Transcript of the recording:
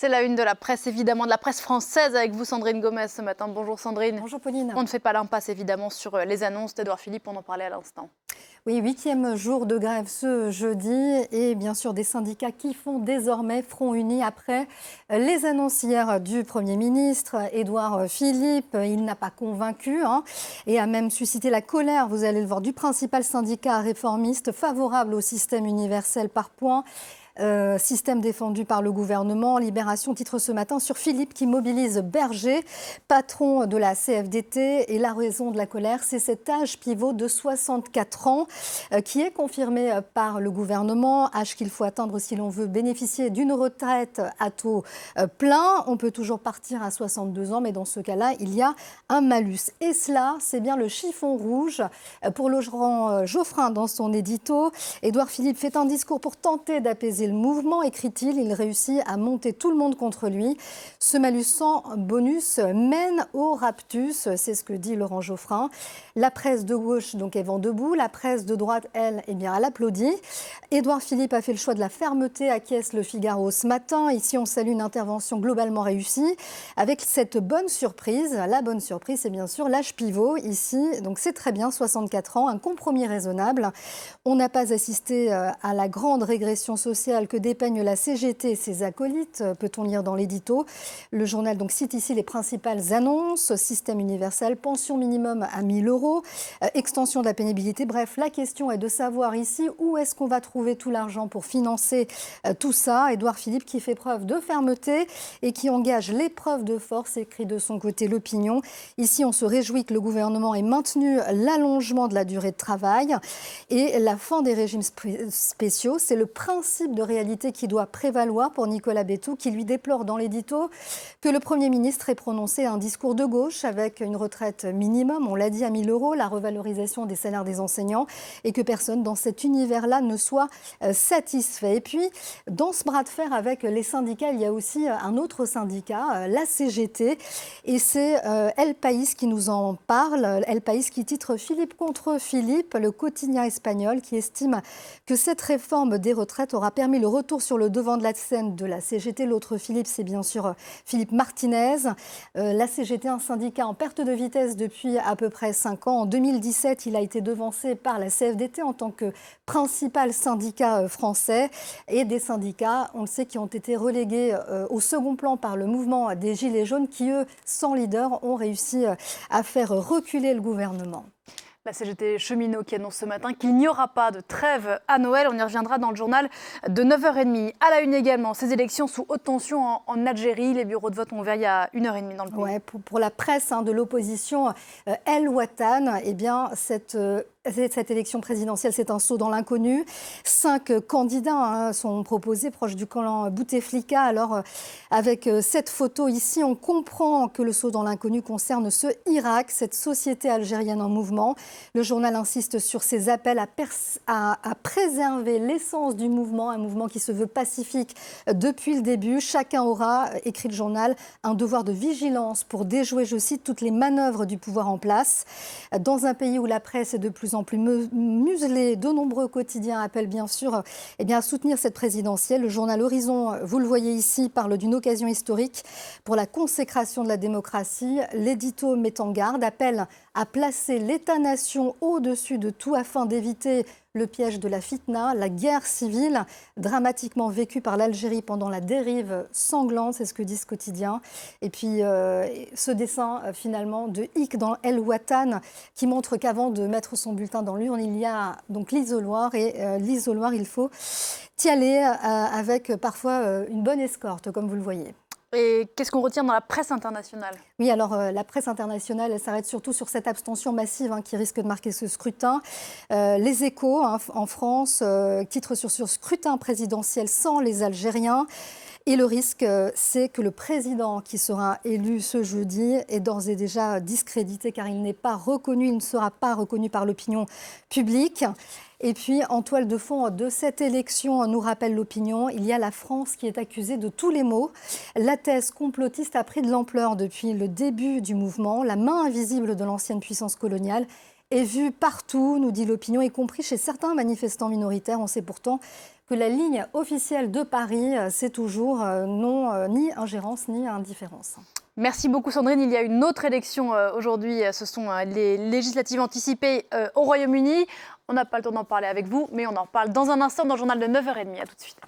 C'est la une de la presse, évidemment, de la presse française avec vous, Sandrine Gomez, ce matin. Bonjour Sandrine. Bonjour Pauline. On ne fait pas l'impasse, évidemment, sur les annonces d'Édouard Philippe, on en parlait à l'instant. Oui, 8e jour de grève ce jeudi et bien sûr des syndicats qui font désormais front uni après les annonces hier du Premier ministre Édouard Philippe. Il n'a pas convaincu et a même suscité la colère, vous allez le voir, du principal syndicat réformiste favorable au système universel par points. Système défendu par le gouvernement. Libération titre ce matin sur Philippe qui mobilise Berger, patron de la CFDT. Et la raison de la colère, c'est cet âge pivot de 64 ans qui est confirmé par le gouvernement. Âge qu'il faut atteindre si l'on veut bénéficier d'une retraite à taux plein. On peut toujours partir à 62 ans, mais dans ce cas-là, il y a un malus. Et cela, c'est bien le chiffon rouge pour Laurent Geoffrin dans son édito. Édouard Philippe fait un discours pour tenter d'apaiser le mouvement, écrit-il. Il réussit à monter tout le monde contre lui. Ce malus sans bonus mène au raptus, c'est ce que dit Laurent Geoffrin. La presse de gauche donc est vent debout, la presse de droite, elle, eh bien, elle applaudit. Édouard Philippe a fait le choix de la fermeté, acquiesce le Figaro ce matin. Ici, on salue une intervention globalement réussie avec cette bonne surprise. La bonne surprise, c'est bien sûr l'âge pivot ici. Donc c'est très bien, 64 ans, un compromis raisonnable. On n'a pas assisté à la grande régression sociale que dépeignent la CGT et ses acolytes, peut-on lire dans l'édito. Le journal donc cite ici les principales annonces, système universel, pension minimum à 1 000 €, extension de la pénibilité. Bref, la question est de savoir ici où est-ce qu'on va trouver tout l'argent pour financer tout ça. Édouard Philippe qui fait preuve de fermeté et qui engage l'épreuve de force, écrit de son côté l'opinion. Ici, on se réjouit que le gouvernement ait maintenu l'allongement de la durée de travail et la fin des régimes spéciaux. C'est le principe de réalité qui doit prévaloir pour Nicolas Bétou, qui lui déplore dans l'édito que le Premier ministre ait prononcé un discours de gauche avec une retraite minimum, on l'a dit, à 1 000 €, la revalorisation des salaires des enseignants et que personne dans cet univers-là ne soit satisfait. Et puis, dans ce bras de fer avec les syndicats, il y a aussi un autre syndicat, la CGT, et c'est El País qui nous en parle. El País qui titre Philippe contre Philippe, le quotidien espagnol qui estime que cette réforme des retraites aura permis le retour sur le devant de la scène de la CGT. L'autre Philippe, c'est bien sûr Philippe Martinez. La CGT, un syndicat en perte de vitesse depuis à peu près 5 ans. En 2017, il a été devancé par la CFDT en tant que principal syndicat français. Et des syndicats, on le sait, qui ont été relégués au second plan par le mouvement des Gilets jaunes qui, eux, sans leader, ont réussi à faire reculer le gouvernement. La CGT cheminot qui annonce ce matin qu'il n'y aura pas de trêve à Noël. On y reviendra dans le journal de 9h30. À la une également, ces élections sous haute tension en Algérie. Les bureaux de vote ont ouvert il y a 1h30 dans le pays. Ouais, pour la presse de l'opposition, El Watan, eh bien, cette élection présidentielle, c'est un saut dans l'inconnu. 5 candidats sont proposés proches du clan Bouteflika. Alors, avec cette photo ici, on comprend que le saut dans l'inconnu concerne ce Irak, cette société algérienne en mouvement. Le journal insiste sur ses appels à préserver l'essence du mouvement, un mouvement qui se veut pacifique depuis le début. Chacun aura, écrit le journal, un devoir de vigilance pour déjouer, je cite, toutes les manœuvres du pouvoir en place. Dans un pays où la presse est de plus en plus muselée, de nombreux quotidiens appellent bien sûr à soutenir cette présidentielle. Le journal Horizon, vous le voyez ici, parle d'une occasion historique pour la consécration de la démocratie. L'édito met en garde, appelle à placer l'État-nation au-dessus de tout afin d'éviter le piège de la fitna, la guerre civile dramatiquement vécue par l'Algérie pendant la dérive sanglante, c'est ce que dit ce quotidien. Et puis ce dessin finalement de Hic dans El Watan qui montre qu'avant de mettre son bulletin dans l'urne, il y a donc l'isoloir et l'isoloir, il faut y aller avec parfois une bonne escorte, comme vous le voyez. Et qu'est-ce qu'on retient dans la presse internationale ? Oui, alors la presse internationale, elle s'arrête surtout sur cette abstention massive qui risque de marquer ce scrutin. Les Échos, en France, titrent sur ce scrutin présidentiel sans les Algériens. Et le risque, c'est que le président qui sera élu ce jeudi est d'ores et déjà discrédité car il n'est pas reconnu, il ne sera pas reconnu par l'opinion publique. Et puis, en toile de fond de cette élection, nous rappelle l'opinion, il y a la France qui est accusée de tous les maux. La thèse complotiste a pris de l'ampleur depuis le début du mouvement. La main invisible de l'ancienne puissance coloniale est vu partout, nous dit l'opinion, y compris chez certains manifestants minoritaires. On sait pourtant que la ligne officielle de Paris, c'est toujours non, ni ingérence ni indifférence. Merci beaucoup Sandrine. Il y a une autre élection aujourd'hui, ce sont les législatives anticipées au Royaume-Uni. On n'a pas le temps d'en parler avec vous, mais on en reparle dans un instant dans le journal de 9h30. À tout de suite.